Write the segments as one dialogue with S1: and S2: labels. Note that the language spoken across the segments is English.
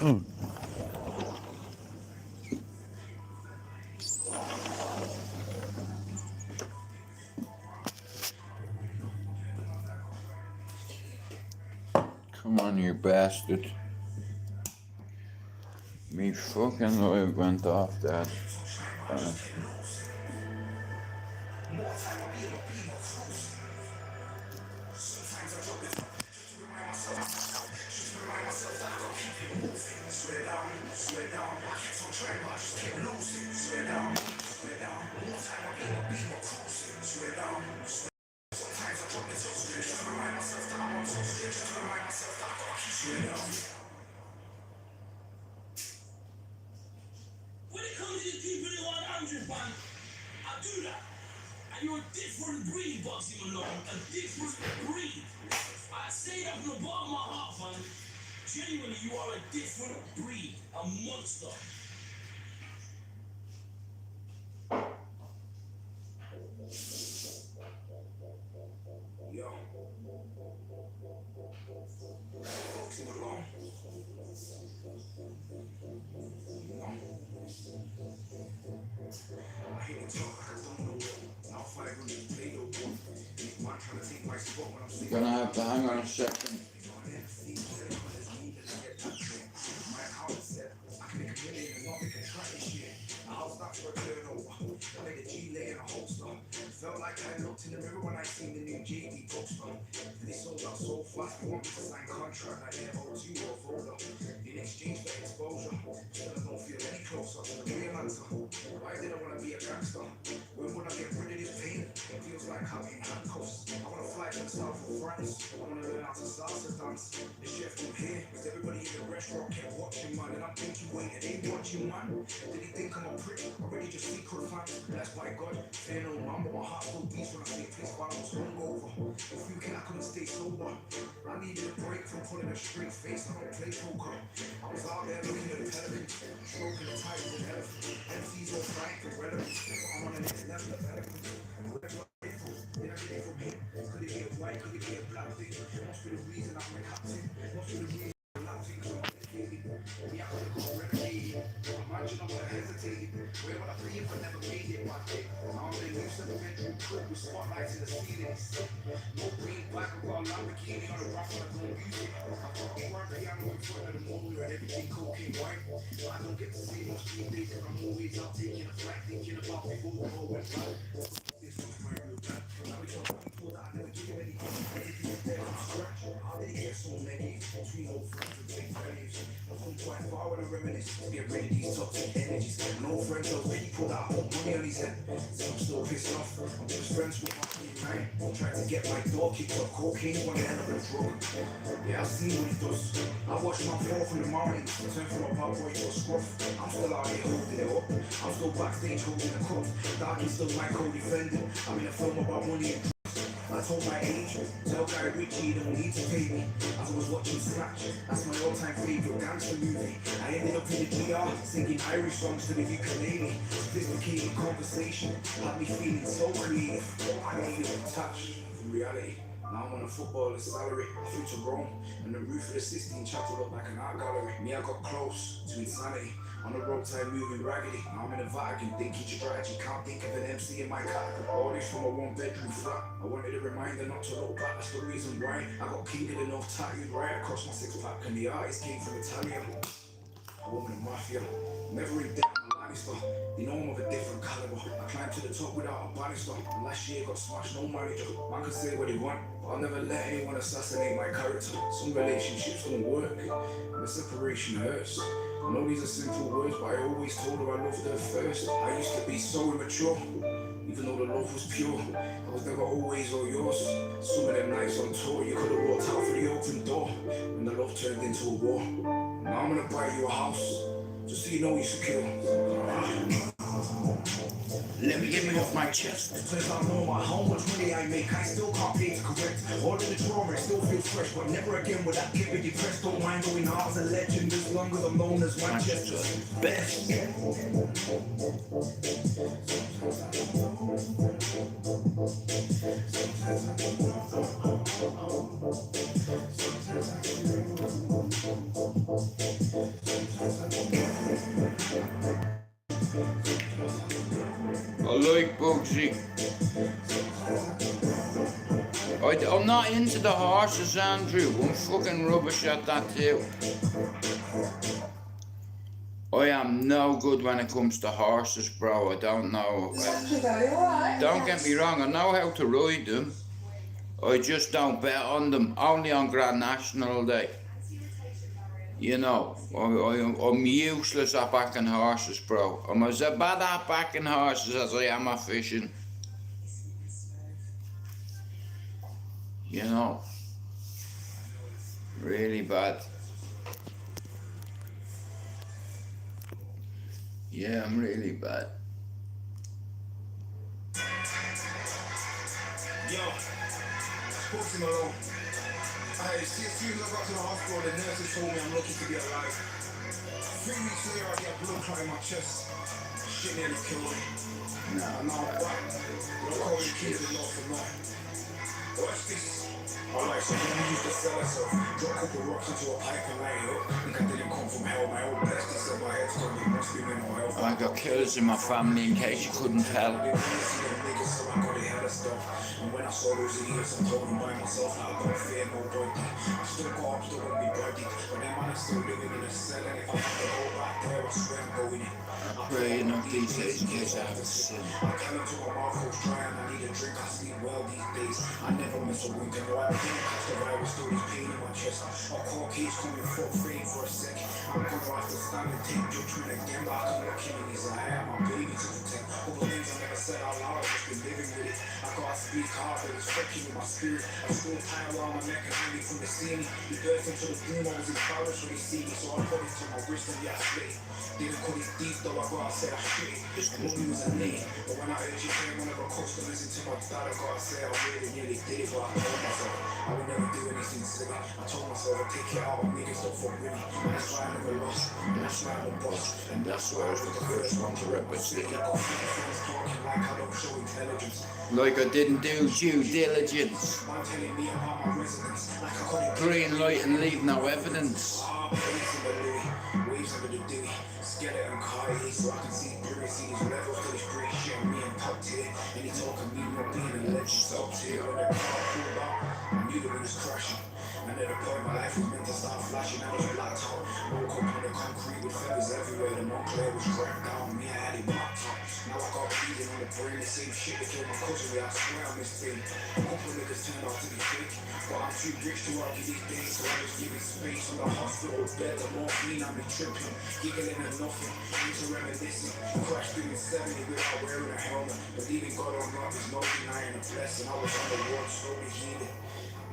S1: Come on, you bastard. Me fucking light went off that.
S2: When it comes to people in 100, man, I do that. And you're a different breed, Bugsy Malone. A different breed. I say that from the bottom of my heart, man. Genuinely, you are a different breed. A monster. Yo. Bugsy Malone. I hear you talk, I don't know what. I'll fight when you play the one. If man trying to take my spot when I'm saying.
S1: Gonna have to hang on a second.
S2: Felt like I looked in the mirror when I seen the new JD poster. They sold out so fast, they want me to sign contract like they're O2 or Voda. In exchange for exposure, still I don't feel any closer to the real answer. Why did I want to be a gangster? When would I get rid of this pain? It feels like having handcuffs. I want to fly to the south of France. I want to learn how to salsa dance. The chef from here, because everybody in the restaurant kept watching, man. And I'm thinking, wait, are they watching, man? Did he think I'm a prick? Already just secret fan? That's by God. Fair no man, but my heart still beats when I see a place while I was hungover. If you can, I couldn't stay sober. I needed a break from pulling a straight face. I don't play poker. I was out there looking at the pelicans, stroking the tigers and elephants. MCs all crying for relevance. I'm on the next level of eloquence. And whatever I did then I get it from him. Could it be a white, could it be a black thing? Must be the reason I'm a captain. Must be the reason I'm laughing. So I'm dedicated. Yeah, I could have got renegade. Imagine I would have hesitated. Where would I be if I never made it one day? I'm in a new 7-bedroom crib with spotlights in the ceilings. No green black or Lamborghini on the rock when I don't use it. I got a work piano in front of the moon and everything cocaine white. I don't get to see those 3 days because I'm always out taking a flight, thinking about before the whole went right. This was my real dad. Now we talk about people that I never give him anything. Anything is there from scratch. How did he get so negative? Between old friends and fake values. I've come quite far when I reminisce to get rid of these toxic energies. No friends of people that put money on his head. So I'm still pissed off. I'm just friends with my time. Trying to get my door kicked off. Cocaine's one hell of a drug. Yeah, I've seen what he does. I watched my fall from the mountains. Turn from a bad boy to a scruff. I'm still out here holding it up. I'm still backstage holding the cup. Dark is still my co-defendant. I'm in a film about money and I told my agent, tell Guy Ritchie you don't need to pay me. As I was watching Snatch, that's my all-time favourite gangster movie. I ended up in the GR, singing Irish songs to the ukulele. Sophisticated conversation had me feeling so creative. I needed a touch from reality. Now I'm on a footballer's salary, I flew to Rome, and the roof of the Sistine Chapel looked like an art gallery. Me, I got close to insanity. On the road time moving raggedy. Now I'm in a Vatican thinking strategy. Can't think of an MC in my category. All this from a 1-bedroom flat. I wanted a reminder not to look back. That's the reason why I got kinged enough tattooed right across my 6-pack. And the artist came from Italia. A woman of mafia. Never in debt. You know I'm of a different caliber. I climbed to the top without a banister. And last year got smashed, no manager. Man can say what they want, but I'll never let anyone assassinate my character. Some relationships don't work, and the separation hurts. I know these are simple words, but I always told her I loved her first. I used to be so immature, even though the love was pure. I was never always all yours. Some of them nights on tour, you could have walked out through the open door when the love turned into a war. Now I'm gonna buy you a house, just so you know you're secure. Let me get me off my chest. Since I know my how much money I make, I still can't pay to correct. All of the trauma still feels fresh, but never again will that get me depressed. Don't mind going out as a legend, as long as I'm known as Manchester's best. Sometimes I
S1: see. I'm not into the horses, Andrew. I'm fucking rubbish at that too. I am no good when it comes to horses, bro. I don't know. Don't get me wrong, I know how to ride them. I just don't bet on them. Only on Grand National Day. You know, I'm useless at backing horses, bro. I'm as bad at backing horses as I am at fishing. You know, really bad. Yeah, I'm really bad.
S2: Yo, spoke to Malone. Hey, see, as soon as I got to the hospital, the nurses told me I'm lucky to be alive. 3 weeks later, I get blood clot in my chest. Shit nearly killed me. Nah, I'm back. Don't call me kids and not for nothing. Watch this. I like someone used to sell herself. Drop a couple rocks into a pipe and light it up. Think I didn't come from hell. My old bestie said my head's gonna be must be mental health.
S1: I got killers in my family, in case you couldn't tell.
S2: I didn't really see them niggas, so I got the hell of stuff. And when I saw those idiots, I told them by myself, I don't fear nobody. I still got up, still gonna be bodied. But them man is still living in a cell, and if I have to go back there, I swear I'm going in.
S1: I pray enough these days in case I have to sin.
S2: I tell them to my mouth was dry and I need a drink. I sleep well these days. I never miss a wink. I know I didn't catch the virus, still this pain in my chest. A cold case coming full frame for a sec. I'm gonna have to stand and take judgment again, but I can look him in his eye. I have my baby to protect. Couple things I never said out loud, I've just been living with it. I gotta speak hard, but it's fucking with my spirit. I still tie around my neck and hanging from the ceiling. He burst into the room, I was embarrassed when he see me, so I put it to my wrist and yeah, I split. Didn't cut it deep though, I gotta say I shit it. This movie was a name, but when I heard you came one of our customers into my dad, I gotta say I really nearly did it, but I told myself I would never do anything silly. I told myself I'd take it out, niggas don't fuck with me. And that's why I never lost, and that's why I'm a boss. And that's why I was the first one to rep my city. I got friends talking like I don't show intelligence.
S1: Like I didn't do due diligence.
S2: Man telling me about my residence, like I couldn't
S1: Green light and leave no evidence.
S2: waves in the Louis, waves under the Dewey. Skeleton car, so I can see Barry, see his level, till his great shit on me and top tier. And he talking me not being a legend, top tier. When the car pulled up, I knew that we was crashing. And at a point my life was meant to start flashing. I was blacked out, woke up on the concrete with feathers everywhere. The Montclair was cracked down, me I had it marked up. Now I got bleeding on the brain, the same shit that killed my cousin. I swear on this thing. A couple niggas turned out to be fake, but I'm too rich to argue these days, so I just give it space. On the hospital bed, the morphine, I've been tripping, giggling and nothing, into reminiscing. Crashed through in 70 without wearing a helmet. Believing God or not, there's no denying a blessing. I was on the ward, slowly healing.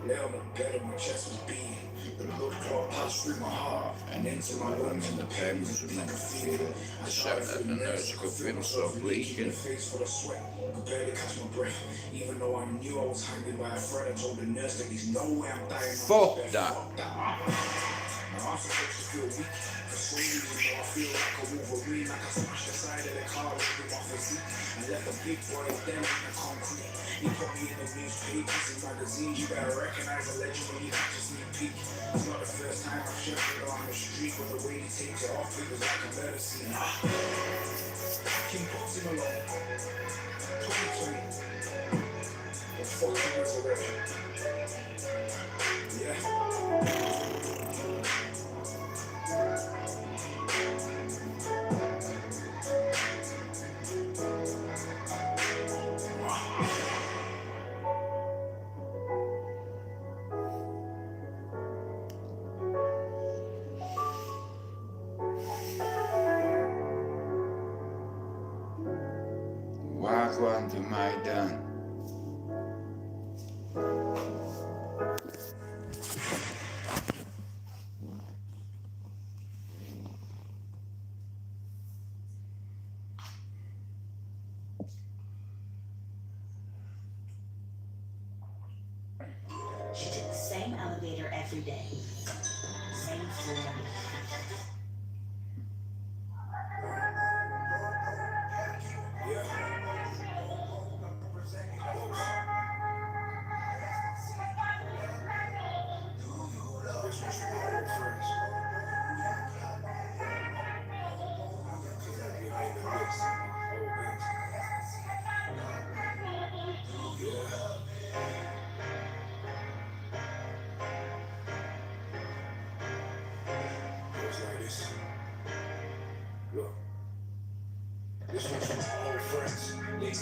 S2: Lay on the bed and my chest was beating. The blood clot passed through my heart and into my lungs, and the pain was deep and feeling. I shouted at the nurse, I could feel myself leaking. Face full of sweat, could barely catch my breath. Even though I knew I was hanging by a thread, I told the nurse that there's no way I'm dying.
S1: Fuck that.
S2: My arms are supposed to feel weak. For some reason, though, I feel like a Wolverine. Like I smashed the side of the car with my physique and left a big boy down in the concrete. He put me in the newspapers and magazines. You better recognize a legend when you catch a sneak peek. It's not the first time I've shepherded on the street, but the way he takes it off, it was like a murder scene. King puts him alone. 2020. The fucking resurrection. Yeah.
S1: Wagwan to Maidan.
S3: She took the same elevator every day. Same floor.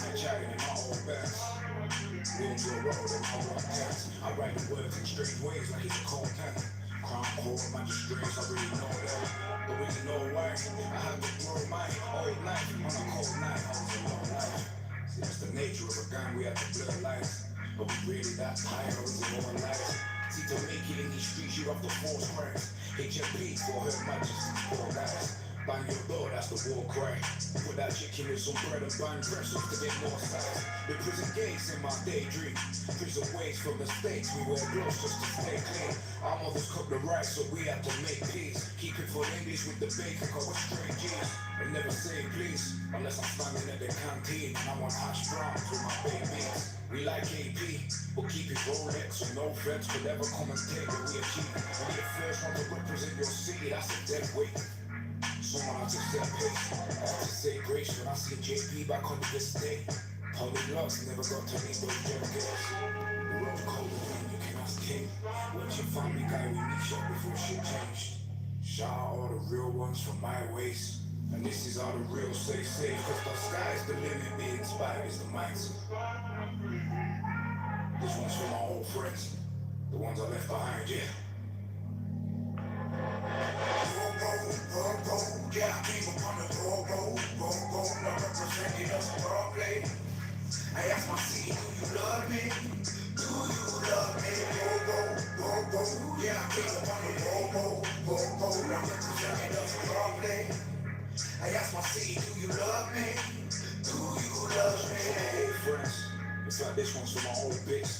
S2: night chatting in my old bags. Willing to a road in my one tax. I write the words in strange ways like it's a cold pen. Crown core, my disgrace, I really know that. But we know why. I had to throw my old knife on a cold night. I was a long life. See, that's the nature of a gun, we have to blur lights. But we really that tired of the more lights. See, to make it in these streets, you have to force cracks. HMP for her majesty, poor guys. Bang your door, that's the war cry. Put that chicken with some bread and bang pretzels to get more size. The prison gates in my daydream. Prison ways from the States, we wear gloves just to stay clean. Our mothers cook the rice, so we have to make peace. Keep it for English with the bacon, cause we're straight G's. And never say please, unless I'm standing at the canteen and I want hash browns with my baked beans. We like AP, but keep it Rolex, so no threats could ever come and take what we achieve. And be the first one to represent your city, that's a dead weight. Someone has to set pace. I have to say grace when I see JP back on the estate. Public locks never got to me, but Jeff Gates. The road colder than you can ask King. What's your family guy? We meet up before shit changed. Shout out all the real ones from my ways. And this is all the real safe, cause the sky's the limit, being inspired is the mindset. This one's for my old friends, the ones I left behind, yeah. Yeah, I came upon the road, now representing us broadly. I asked my city, do you love me? Do you love me? Yeah, I came upon the road, now representing us broadly. I asked my city, do you love me? Do you love me? Hey, friends, it's like this one's for my old bitch.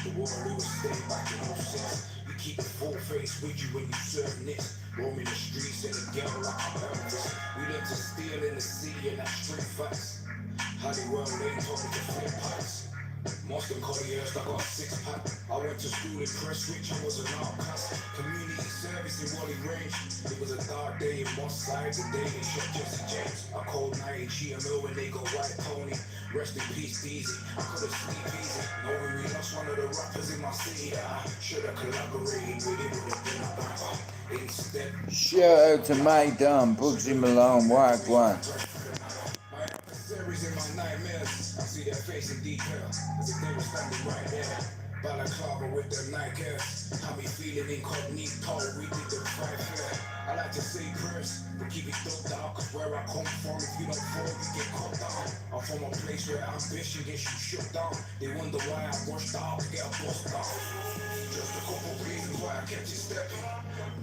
S2: The Waterloo estate back in 06. You keep a full face with you when you serve this. Roaming the streets in a girl like I'm Elvis. We learn to steal in the city and that street facts. Halliwell Lane taught me to flip pipes. Moscow Colliers, I got a 6-pack. I went to school in Prestwich, I was an outcast. Community service in Wally Range. It was a dark day in Moss Side, the day they shot Jesse James. A cold night in GMO when they go white pony. Rest in peace, Deezy. I could've sleep easy. Knowing we lost one of the rappers in my city. I should've collaborated with him, would've been a rapper. Instead,
S1: Shout out to my Dom, Bugsy Malone, Wagwan.
S2: In my nightmares, I see their face in detail as if they were standing right there. Balaclava with their Nikes, how me feeling incognito, we did the right fair. I like to say prayers, but keep it ducked out, cause where I come from, if you don't fall, you get cut down. I'm from a place where ambition gets you shut down. They wonder why I rushed out to get a bust down. Just a couple reasons why I kept you stepping.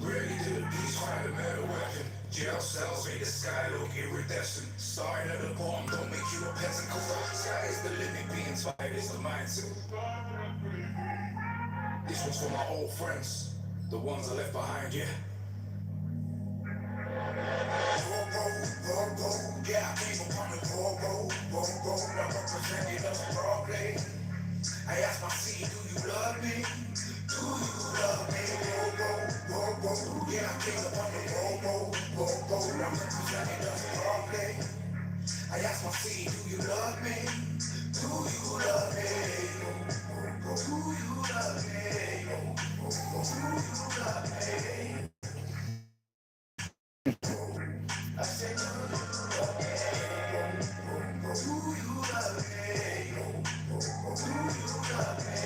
S2: Ready to the police find a metal weapon. Jail cells made the sky look iridescent. Starting at the bottom don't make you a peasant, cause the sky is the limit, being inspired is the mindset. This one's for my old friends, the ones I left behind, yeah. Yeah, I came upon the road, now representing us broadly. I asked my city, do you love me? Do you love me? Yeah, I came upon the road, now representing us broadly. I asked my city, do you love me? Do you love me? Do you love me? Do you love me? I said, do you love me? Do you love me? Do you love me?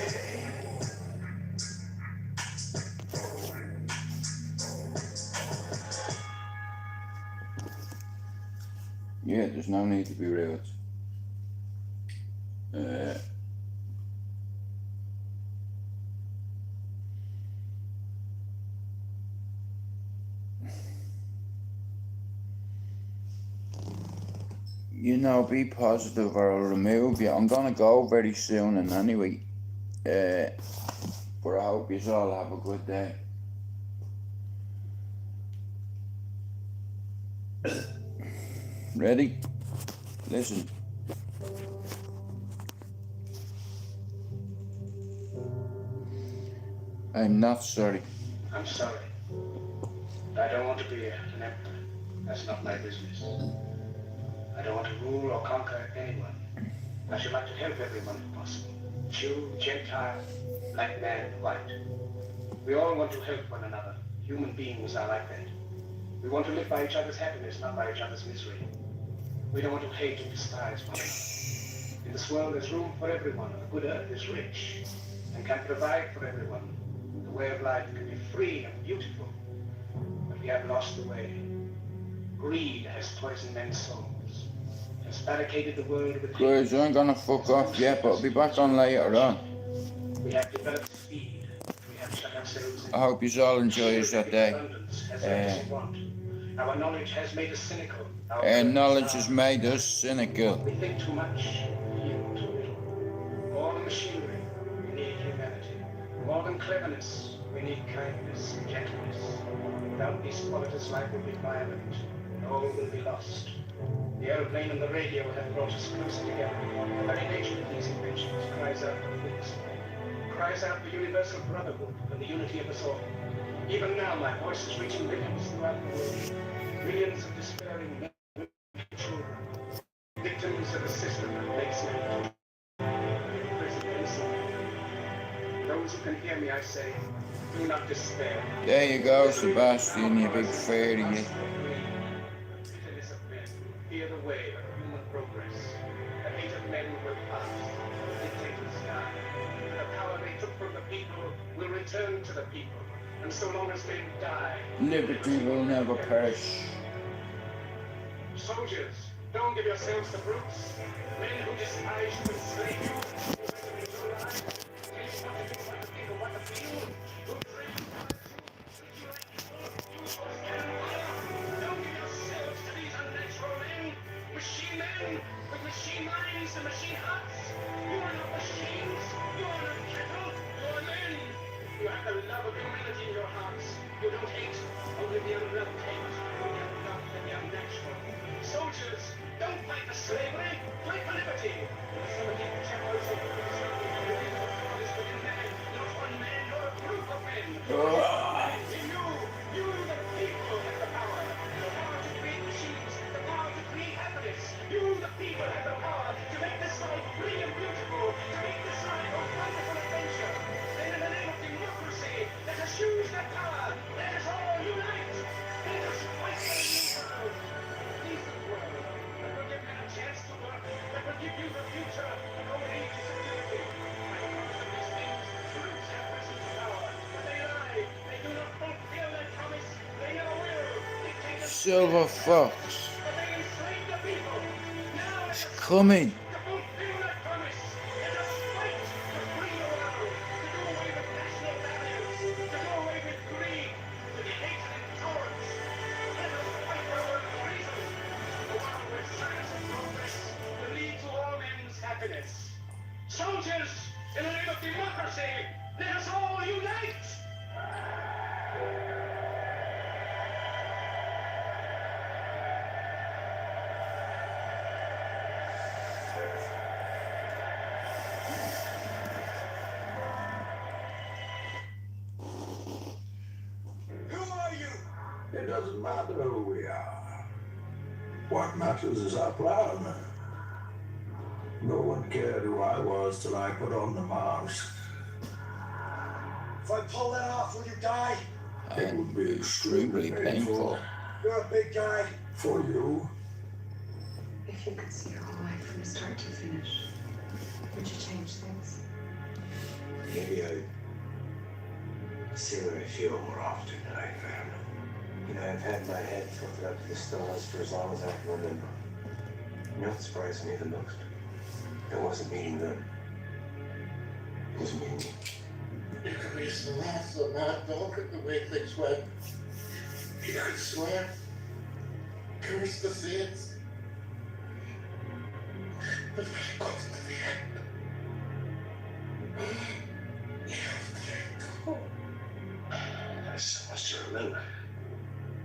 S1: Yeah, there's no need to be rude. You know, be positive or I'll remove you. I'm gonna go very soon and anyway. But I hope you all have a good day. Ready? Listen. I'm not sorry.
S4: I'm sorry. I don't want to be an emperor. That's not my business. I don't want to rule or conquer anyone. I should like to help everyone if possible. Jew, Gentile, black man, white. We all want to help one another. Human beings are like that. We want to live by each other's happiness, not by each other's misery. We don't want to hate and despise one another. In this world there's room for everyone. The good earth is rich and can provide for everyone. The way of life can be free and beautiful. But we have lost the way. Greed has poisoned men's souls. Has barricaded the world with
S1: Guys, I ain't gonna fuck off yet, but I'll be back on later on.
S4: We have developed speed. We have shut ourselves in.
S1: I hope you all enjoy that day.
S4: Abundance has left us in want. Our knowledge has made us cynical.
S1: And knowledge has made us cynical.
S4: We think too much, feel too little. More than machinery, we need humanity. More than cleverness, we need kindness and gentleness. Without these qualities, life will be violent. All will be lost. The aeroplane and the radio have brought us closer together. The very nature of these inventions cries out for this way. Cries out for universal brotherhood and the unity of us all. Even now, my voice is reaching millions throughout the world. Millions of despairing men and children. Victims of a system that makes men those who can hear me, I say, do not despair.
S1: There you go, Sebastian, you big fairy.
S4: Hear the way of human progress. The hate of men will pass. The dictators die. The power they took from the people will return to the people. And so long as they die,
S1: Liberty will never perish.
S4: soldiers, don't give yourselves to brutes. Men who despise you and slay you. Who resurrect your lives. Tell you what to do, what to think, or what to feel. Who train you how to treat you like you don't give yourselves to these unnatural men. Machine men with machine minds and machine hearts. You are not machines. You are not cattle. You are men. You have the love of humanity in your hearts. You don't hate, only the unloved hate. You have love and the unnatural. Soldiers, don't fight for slavery, fight for liberty. Some of you generals of the is within man, not one man, nor a group of men. You, the people, have the power. The power to create machines, the power to create happiness. You, the people, have the power to make this life free and beautiful, to make this life a wonderful adventure. Then in the name of democracy, let us use that power. Let us all unite. Let us fight for a new world. A decent world that will give men a chance to work, that will give you the future, an old age of security. I have promised these things. Brutes have risen to power, but they lie. They do not fulfill their promise. They never will. Dictators
S1: Silver Fox.
S4: but they enslave the people. Now let us
S1: Coming.
S4: to fulfill that promise. Let us fight to free the world, to do away with national barriers, to do away with greed, with hate and intolerance. Let us fight for a world of reason, a world where science and progress will lead to all men's happiness. Soldiers, in the name of democracy, let us all unite!
S2: Who are you? It doesn't matter who we are. What matters is our plan. No one cared who I was till I put on the mask.
S5: If I pull that off, will you die?
S2: It would be extremely painful
S5: You're a big guy.
S2: for you.
S6: If you could see your whole life from start to finish, would you change things?
S5: Maybe I'd see what I feel more often than I found. You know, I've had my head tilted up to the stars for as long as I can remember. You know what surprised me the most? It wasn't meeting them. It was meeting you.
S7: You could be smart or not, don't look at the way things went. You could swear, curse the sins, but when it comes to the end, you have to let go.
S4: There's so much to remember.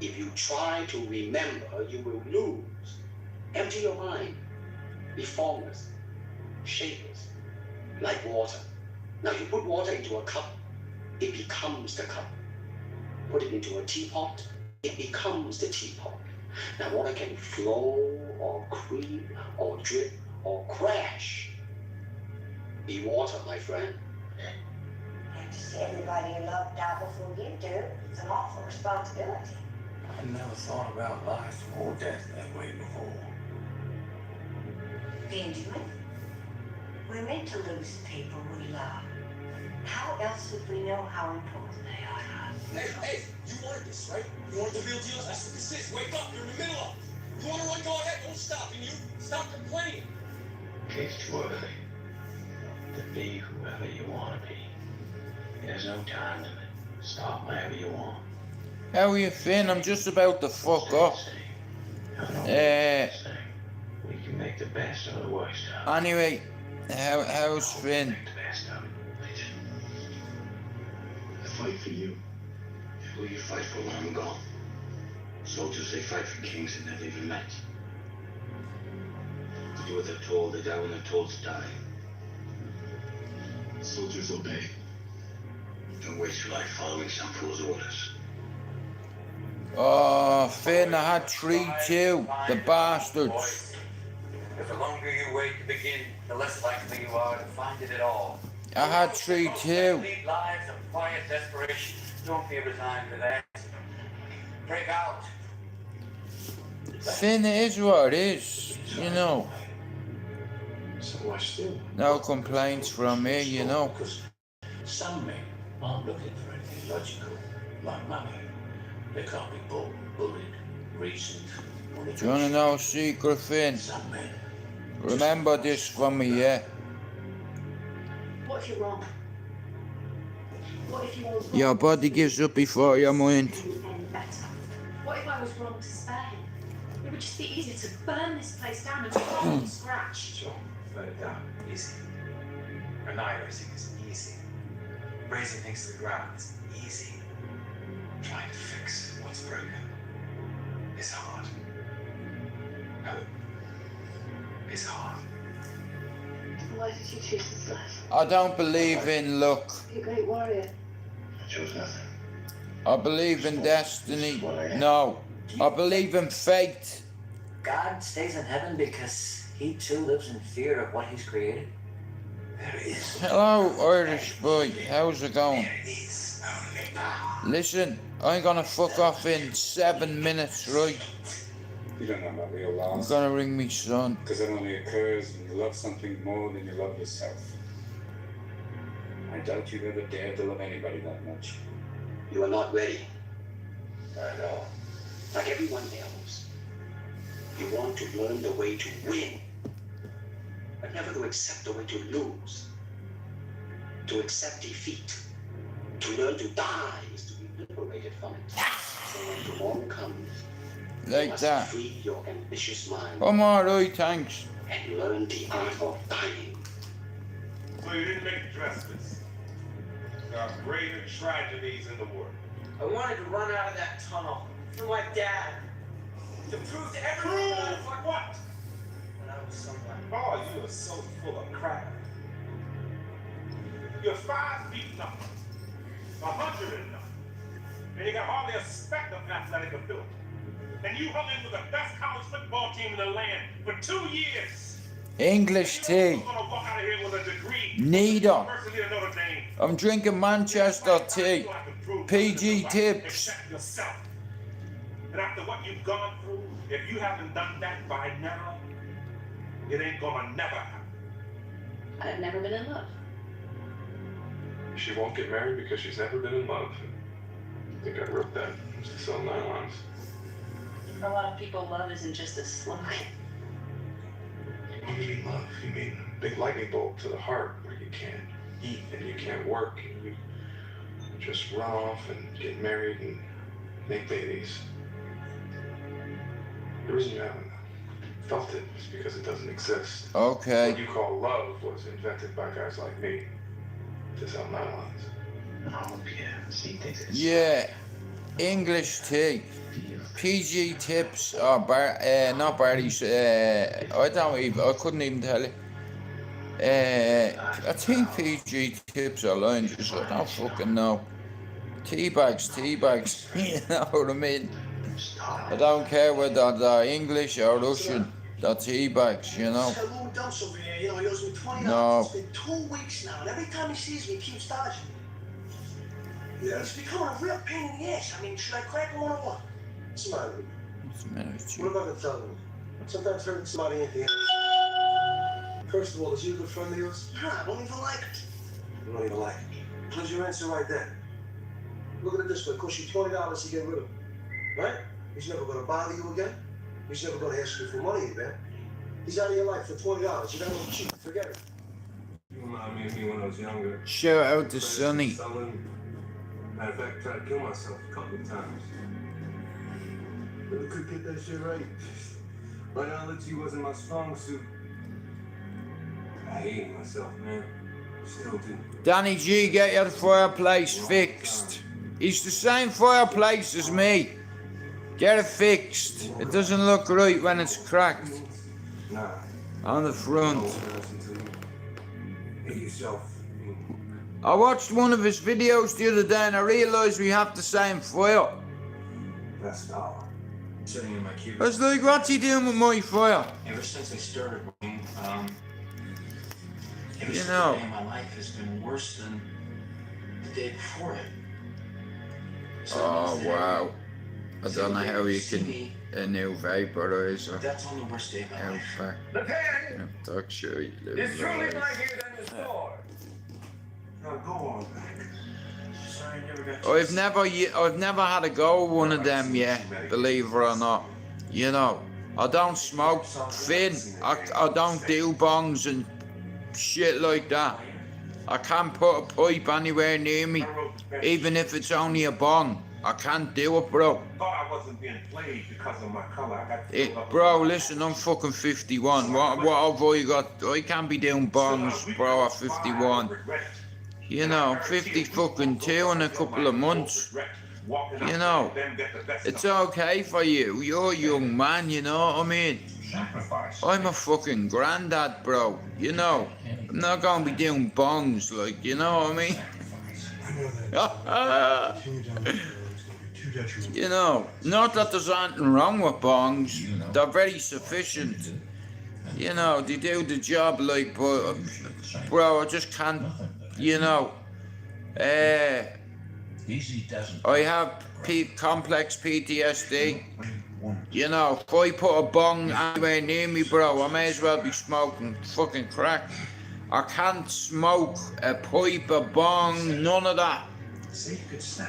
S4: If you try to remember, you will lose. Empty your mind. Be formless, shapeless, like water. Now you put water into a cup, it becomes the cup. Put it into a teapot, it becomes the teapot. Now water can flow or creep or drip or crash. Be water, my friend.
S3: Have to see everybody you love die before you do. It's an awful responsibility.
S2: I never thought about life or death that way before.
S3: Benjamin, We're meant to lose people we love. How else would we know how important they are?
S2: Hey, you wanted this, right? You wanted the real deal? That's what this is. Wake up, you're in the middle of it. You want to run, go ahead, don't stop. And you, stop complaining.
S5: It's too early to be whoever you want to be. There's no time limit. Stop whenever you want.
S1: How are you, Finn? I'm just about to fuck up.
S5: We can make the best of the worst.
S1: Anyway, how's Finn?
S5: Make the best of it. I fight for you. Who you fight for when I'm gone? Soldiers, they fight for kings they never even met. They do what they're told, they die when they're told to die. Soldiers obey. Don't waste your life following some fool's orders.
S1: Oh, Finn, I had 3-2. The bastards.
S8: If the longer you wait to begin, the less likely you are to find it at all.
S1: I had 3-2.
S8: Lead lives of quiet desperation. Don't be resigned to that. Break out.
S1: Finn, it is what it is, you know.
S5: So why still?
S1: No complaints from me, you know.
S5: Because some men aren't looking for anything logical, like money. They can't be bought, bullied, reasoned, or
S1: Do you want to know a secret, Finn?
S5: Some men.
S1: Remember this from me, yeah?
S6: What if you're wrong? What if you was wrong?
S1: Your body gives up before your mind.
S6: And better? What if I was wrong to spare him? It would just be easier to burn this place down and start from scratch.
S9: Sure, burn it down, easy. Annihilating is easy. Razing things to the ground is easy. Trying to fix what's broken is hard. Hope is hard.
S6: Why did you choose this life?
S1: I don't believe in luck.
S6: You're a great warrior.
S5: I chose nothing.
S1: I believe in destiny. No. I believe in fate.
S8: God stays in heaven because he too lives in fear of what he's created.
S5: There is.
S1: Hello, Irish boy. How's it going?
S5: There is only power.
S1: Listen, I'm gonna fuck off in 7 minutes, right?
S10: You don't know about real
S1: I'm
S10: loss,
S1: gonna ring me son.
S10: because it only occurs when you love something more than you love yourself. I doubt you've ever dared to love anybody that much.
S5: You are not ready. I know. Like everyone else. You want to learn the way to win, but never to accept the way to lose. To accept defeat. To learn to die is to be liberated from it. So when tomorrow comes, you
S1: Like
S5: must
S1: that.
S5: free your ambitious mind
S1: I'm alright, thanks.
S5: and learn the art of dying.
S11: So you didn't make it dress this. There are greater tragedies in the world.
S8: I wanted to run out of that tunnel for my dad. To prove to everyone that I
S11: Prove what?
S8: was someone.
S11: Oh, you are so full of crap. You're 5 feet nothing, 100 and nothing, and you got hardly a speck of athletic ability. And you hung in with the best college football team in the land for 2 years.
S1: English
S11: And you
S1: tea.
S11: gonna walk out of here with a degree.
S1: Neither.
S11: University of Notre Dame.
S1: I'm drinking Manchester tea. PG tips.
S11: Accept yourself. And after what you've gone through, if you haven't done that by now, it ain't gonna never happen.
S6: I've never been in love.
S10: She won't get married because she's never been in love. I think I wrote that just to sell nylons.
S6: For a lot of people, love isn't just a slogan.
S10: What do you mean love? You mean big lightning bolt to the heart where you can't eat and you can't work and you just run off and get married and make babies. The reason you haven't felt it is because it doesn't exist. What
S1: Okay.
S10: you call love was invented by guys like me to sell nylons.
S5: Oh, yeah. See, things it's
S1: Yeah. English tea. PG tips. Oh, not Barry's. I don't even. I couldn't even tell you. I think PG tips are lounges. I don't fucking know. Tea bags. You know what I mean? I don't care whether they're English or Russian. They're tea bags, you know.
S2: This guy Lou Dumps over here, he owes me $20.
S1: No.
S2: It's been 2 weeks now, and every time he sees me, he keeps dodging me. Yeah. It's becoming a real pain in the ass. I mean, should I crack him or what? What's the matter with you?
S1: What's the matter with
S2: What
S1: you?
S2: am I gonna tell him? Sometimes hurting somebody ain't the end.
S5: First of all, is he a good friend of yours?
S8: No, I don't even like it.
S5: You don't even like him. What's your answer right there? Look at it this way. It costs you $20 to get rid of him. Right? He's never going to bother you again. He's never going to ask you for money again. He's out of your life for $20. You got him cheap. Forget it.
S10: You remind me of me when I was younger.
S1: Shout out to Sonny.
S10: Matter of fact, tried to kill myself a couple of times. But I could get that shit right. Biology wasn't my strong suit. I hated myself, man. Still do.
S1: Danny G, get your fireplace fixed. It's the same fireplace as me. Get it fixed. It doesn't look right when it's cracked.
S10: Nah.
S1: On the front.
S10: Hate yourself.
S1: I watched one of his videos the other day and I realised we have the same fire.
S10: That's all.
S9: Sitting in my cube.
S1: I was like, what's he doing with my fire?
S9: Ever since I started working, every
S1: You
S9: single
S1: know.
S9: day of my life has been worse than the day before it. So that
S1: Oh,
S9: means that
S1: wow. I
S9: every
S1: don't know how you
S9: single
S1: can
S9: day
S1: a new vaporizer.
S9: that's on the worst day of my life.
S1: Outback.
S2: The pen
S1: Talk show you live
S2: is truly
S1: life.
S2: mightier than the sword.
S10: Now go on back.
S9: Sorry, I never got
S1: I've never had a go with one of them yet, believe it or not. You know, I don't smoke thin. I don't do bongs and shit like that. I can't put a pipe anywhere near me, even if it's only a bong. I can't do it, bro.
S11: Thought I wasn't being played because of my color. I got
S1: Bro, listen, I'm fucking 51. What have I got? I can't be doing bongs, bro, at 51. You know, 50 fucking 2 in a couple of months. You know, it's okay for you. You're a young man, you know what I mean? I'm a fucking granddad, bro. You know, I'm not gonna be doing bongs, like, you know what I mean? You know, not that there's anything wrong with bongs. They're very sufficient. You know, they do the job, like, but, bro, I just can't, you know. I have complex PTSD. You know, if I put a bong anywhere near me, bro, I may as well be smoking fucking crack. I can't smoke a pipe, a bong, none of that.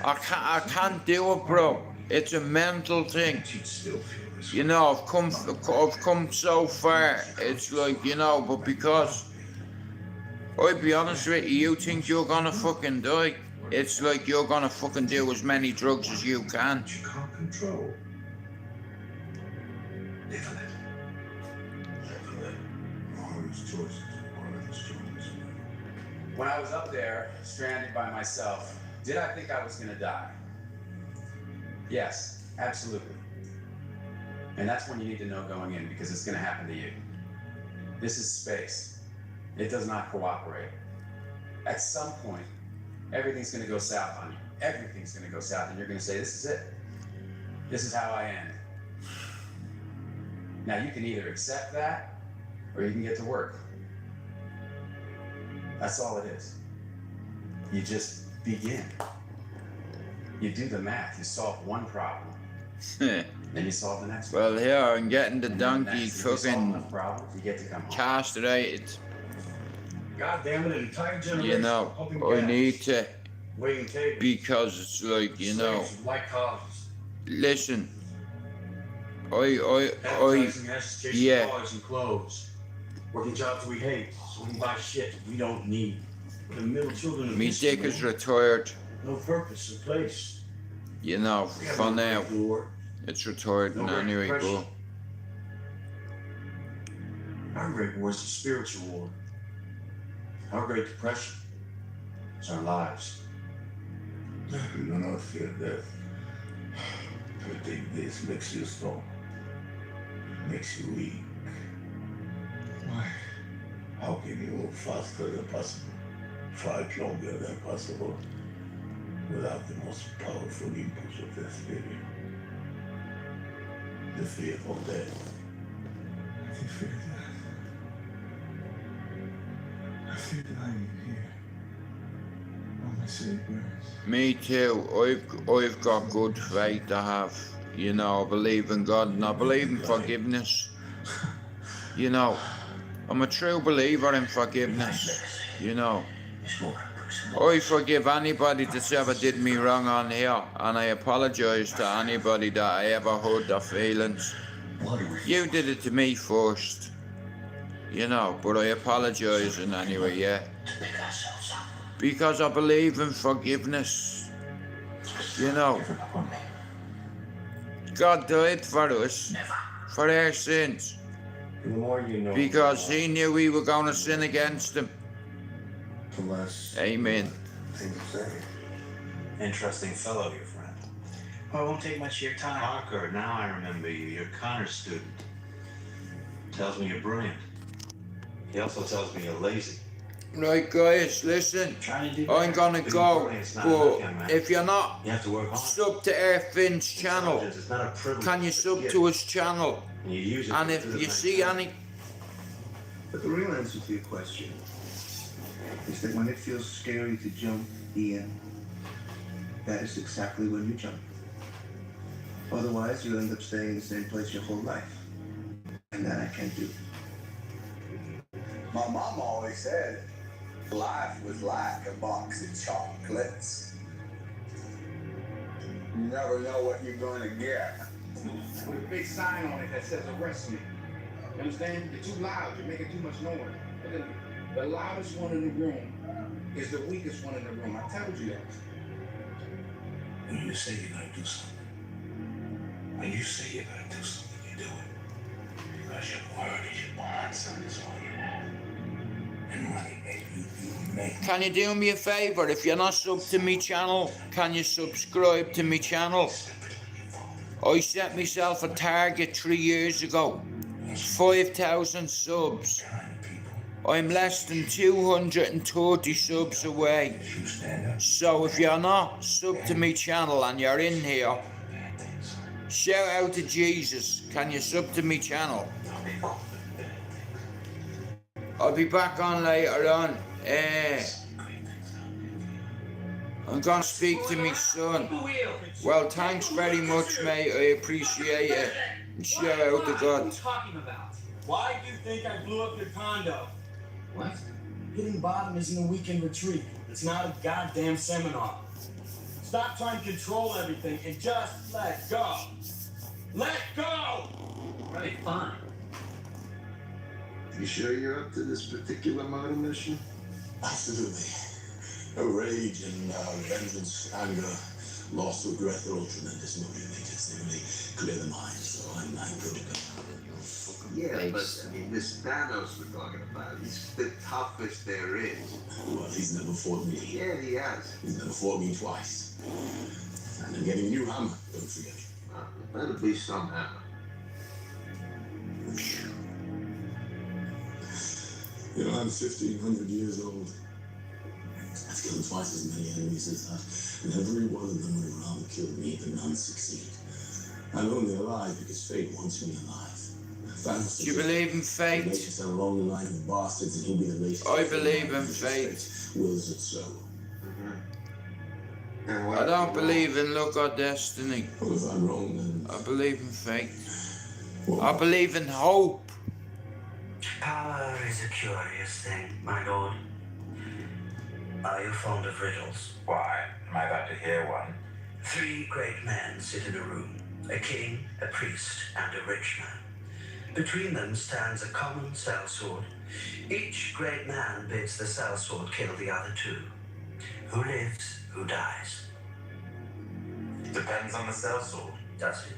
S1: I can't do it, bro. It's a mental thing. You know, I've come so far. It's like, you know, but because I'll be honest with you, you think you're gonna fucking die. It's like you're gonna fucking do as many drugs as you can.
S5: You can't control. Live in it. Live in it. All his choices. All his choices.
S12: When I was up there, stranded by myself, did I think I was gonna die? Yes, absolutely. And that's when you need to know going in, because it's gonna happen to you. This is space. It does not cooperate. At some point, everything's gonna go south on you. Everything's gonna go south, and you're gonna say, this is it. This is how I end. Now, you can either accept that, or you can get to work. That's all it is. You just begin. You do the math. You solve one problem. Then you solve the next one.
S1: Well, here I'm getting the donkey
S12: If you solve
S1: fucking
S12: enough problems, you get to come home.
S1: castrated.
S5: God damn it, an entire generation.
S1: You know,
S5: pumping
S1: I
S5: gas,
S1: need to,
S5: waiting tables,
S1: because it's like, you know,
S5: slaves with white collars,
S1: listen,
S5: advertising us chasing
S1: yeah.
S5: cars and clothes, working jobs we hate, so we can buy shit we don't need. We're the middle children of
S1: me
S5: history,
S1: dick is
S5: man.
S1: retired,
S5: No purpose or place.
S1: you know,
S5: We have
S1: for
S5: no
S1: now.
S5: right to work.
S1: It's retired
S5: No
S1: anyway, but
S5: repression. Our Great War is a spiritual war. Our Great Depression is our lives.
S13: You do not fear death. You think this makes you strong, makes you weak.
S5: Why?
S13: How can you move faster than possible, fight longer than possible, without the most powerful impulse of the spirit? The fear of death.
S5: I can fear that. I fear dying here. On my city burns.
S1: me too. I've got good faith to have. You know, I believe in God and I believe in forgiveness. You know, I'm a true believer in forgiveness, you know. I forgive anybody that's ever did me wrong on here, and I apologise to anybody that I ever hurt their feelings. You did it to me first, you know, but I apologise in anyway, yeah. Because I believe in forgiveness, you know. God died for us, for our sins,
S5: The more you know.
S1: because He knew we were going to sin against Him.
S5: The less.
S1: Amen.
S5: Things say.
S9: Interesting fellow, your friend.
S8: Well, it won't take much of your time.
S9: Parker, now I remember you. You're a Connor student. Tells me you're brilliant. He also tells me you're lazy.
S1: Right, guys, listen. I'm gonna go, but if you're not
S9: You have to work hard.
S1: sub to Air Finn's channel,
S9: It's not a privilege.
S1: can you
S9: it's a
S1: sub
S9: gift.
S1: to his channel?
S9: And you use it
S1: And
S9: to
S1: if
S9: do the
S1: you
S9: nice
S1: see
S9: thing.
S1: any,
S2: But the real answer to your question is that when it feels scary to jump, Ian, that is exactly when you jump. Otherwise, you'll end up staying in the same place your whole life. And that I can't do.
S5: My mom always said life was like a box of chocolates. You never know what you're gonna get.
S11: With a big sign on it that says arrest me. You understand? You're too loud. You're making too much noise. Look at me. The loudest one in the room is the weakest one in the room. I told you that.
S13: When you say you're gonna do something, when you say you're gonna do something, you do it. Because your word is your bond, son, is all you have. And money, baby, you make.
S1: can you do me a favour? If you're not sub to me channel, can you subscribe to me channel? I set myself a target 3 years ago, 5,000 subs. I'm less than 230 subs away. So if you're not sub to me channel and you're in here, shout out to Jesus. Can you sub to me channel? I'll be back on later on. I'm gonna speak to my son. Well, thanks very much, mate. I appreciate it. And shout out to God.
S8: What are you talking about? Why do you think I blew up your condo? What? Hitting bottom isn't a weekend retreat. It's not a goddamn seminar. Stop trying to control everything and just let go. Let go! Right, fine.
S10: You sure you're up to this particular murder mission?
S13: Absolutely. A rage and vengeance, anger, loss, regret, they're all tremendous motivators. They really clear the mind, so I'm good to go.
S5: Yeah, but I mean, this Thanos we're talking about, he's the toughest there is.
S13: Well, he's never fought me.
S5: Yeah, he has.
S13: He's never fought me twice. And I'm getting a new hammer, don't forget.
S5: That'll be some hammer.
S13: You know, I'm 1,500 years old. I've killed twice as many enemies as that, and every one of them would rather kill me than none succeed. I'm only alive because fate wants me alive.
S1: Do you believe in fate?
S13: It's a long line of bastards, and he'll be the latest.
S1: I believe in fate.
S13: Wills it so.
S1: I don't believe in luck or destiny.
S13: Well, if I'm wrong, then
S1: I believe in fate. I believe in hope.
S3: Power is a curious thing, my lord. Are you fond of riddles?
S9: Why? Am I about to hear one?
S3: 3 great men sit in a room, a king, a priest, and a rich man. Between them stands a common sellsword. Each great man bids the sellsword kill the other 2. Who lives, who dies?
S9: Depends on the sellsword.
S3: Does it?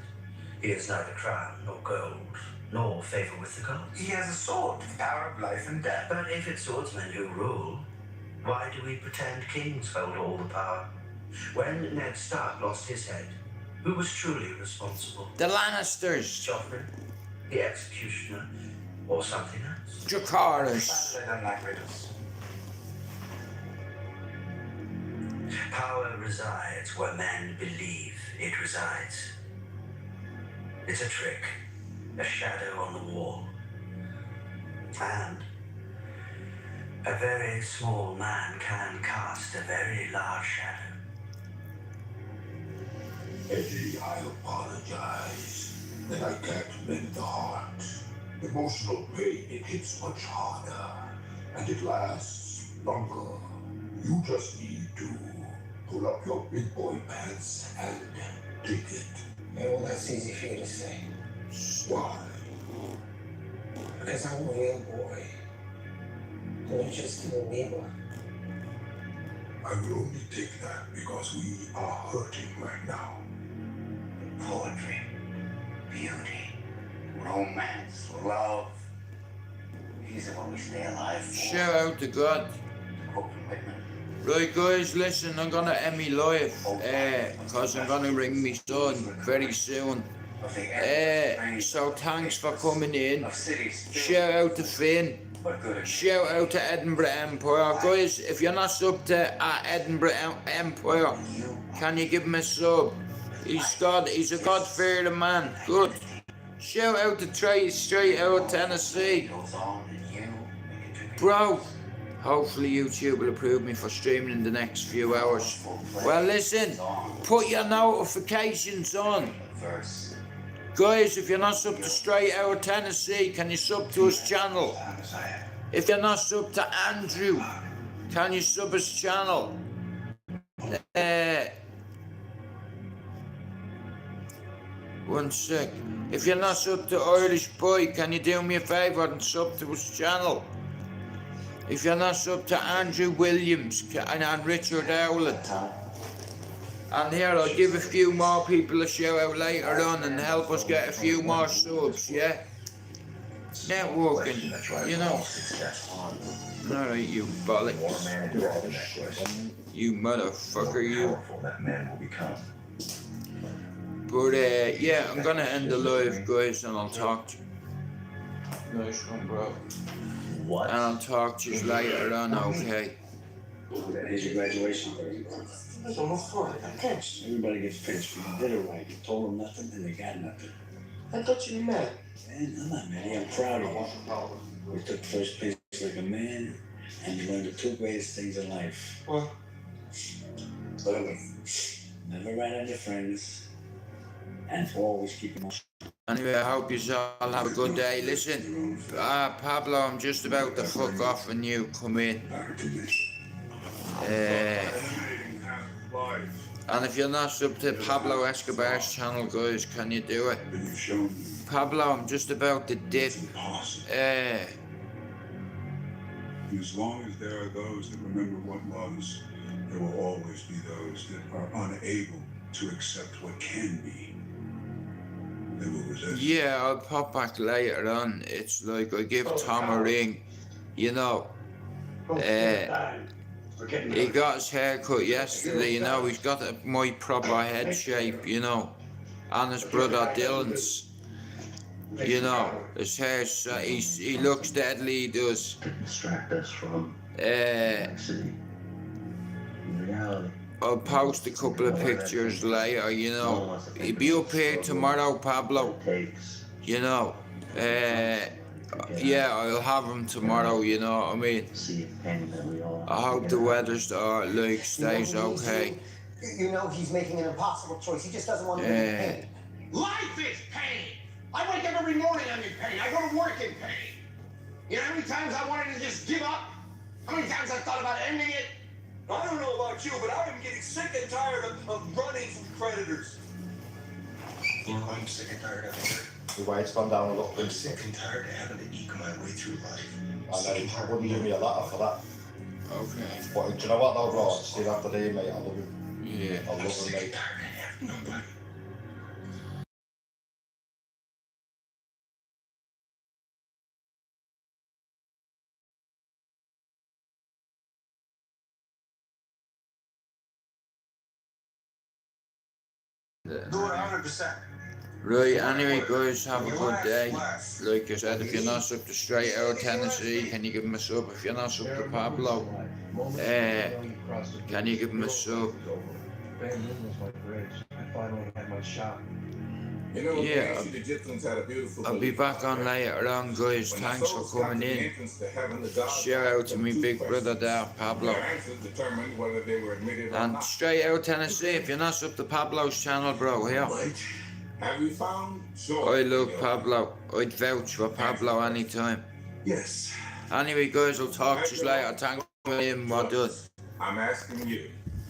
S3: He has neither crown nor gold, nor favor with the gods.
S9: He has a sword, the power of life and death.
S3: But if it's swordsmen who rule, why do we pretend kings hold all the power? When Ned Stark lost his head, who was truly responsible?
S1: The Lannisters.
S3: Joffrey, the executioner, or something else?
S1: Dracarys.
S9: I don't like riddles.
S3: Power resides where men believe it resides. It's a trick, a shadow on the wall. And a very small man can cast a very large shadow.
S13: Eddie, I apologize that I can't mend the heart. Emotional pain, it hits much harder, and it lasts longer. You just need to pull up your big boy pants and dig it.
S7: Yeah, well, that's easy for you to say.
S13: Why?
S7: Because I'm a real boy. You're just an amoeba.
S13: I will only take that because we are hurting right now.
S3: Poetry, beauty, romance, love. These are what we stay alive for.
S1: Shout out to God. Right guys, listen, I'm gonna end me live, cause I'm gonna ring me son very soon. So thanks for coming in. Shout out to Finn. Shout out to Edinburgh Empire. Guys, if you're not subbed to Edinburgh Empire, can you give him a sub? He's a God-fearing man. Good. Shout out to Straight Out Tennessee. Bro, hopefully YouTube will approve me for streaming in the next few hours. Well listen, put your notifications on. Guys, if you're not subbed to Straight Out Tennessee, can you sub to his channel? If you're not subbed to Andrew, can you sub his channel? One sec. If you're not subbed to Irish Boy, can you do me a favour and sub to his channel? If you're not subbed to Andrew Williams and Richard Howland. And here, I'll give a few more people a shout out later on and help us get a few more subs, yeah? Networking, you know. Alright, you bollocks. You motherfucker, you. But, yeah, I'm gonna end the live, guys, and I'll talk to you. Nice one, bro. What? And I'll talk to you later on, okay?
S5: Here's your graduation party. That's almost fun. I got pinched. Everybody gets pinched, but you did it right. You told them nothing and they got nothing. I thought you were mad. Man, I'm not mad. I'm proud of you. We took first place like a man, and you learned the two greatest things in life. What? Clearly. Never rat on your friends, and always keep them on.
S1: Anyway, I hope you all have a good day. Listen, Pablo, I'm just about to fuck off and you come in. And if you're not subbed to Pablo Escobar's channel, guys, can you do it? Pablo, I'm just about to dip.
S13: As long as there are those that remember what was, there will always be those that are unable to accept what can be. They will resist.
S1: Yeah, I'll pop back later on. It's like I give Tom a ring, you know. He got his hair cut yesterday, you know. He's got my proper head shape, you know. And his brother Dylan's, you know. His hair's, he looks deadly, he does.
S5: Distract us from reality.
S1: I'll post a couple of pictures later, you know. He'll be up here tomorrow, Pablo. You know. Yeah, I'll have him tomorrow, you know what I mean? I hope the weather stays okay.
S14: You know he's making an impossible choice. He just doesn't want to be in pain.
S15: Life is pain. I wake up every morning, I'm in pain. I go to work in pain. You know how many times I wanted to just give up? How many times I thought about ending it?
S16: I don't know about you, but I'm getting sick and tired of running from predators.
S4: I'm sick and tired of it. The weight's gone down a lot. I'm sick and tired of having to eke my way through life. I wouldn't give me a letter for that.
S1: Okay.
S4: But do you know what though, bro? See you after day, mate. I love you.
S1: Yeah.
S4: I love you, mate.
S15: Nobody.
S16: Do it 100%.
S1: Right, anyway guys, have a good day. Like I said, if you're not subbed to Straight Out Tennessee, can you give him a sub? If you're not subbed to Pablo, can you give him a sub? Yeah, I'll be back on later on, guys. Thanks for coming in. Shout out to me big brother there, Pablo. And Straight Out Tennessee, if you're not subbed to Pablo's channel, bro, here.
S13: Have you found joy?
S1: I love Pablo. I'd vouch for Pablo anytime.
S13: Yes.
S1: Anyway, guys, I'll talk to you later. Thanks for him. Well done.
S13: I'm asking you.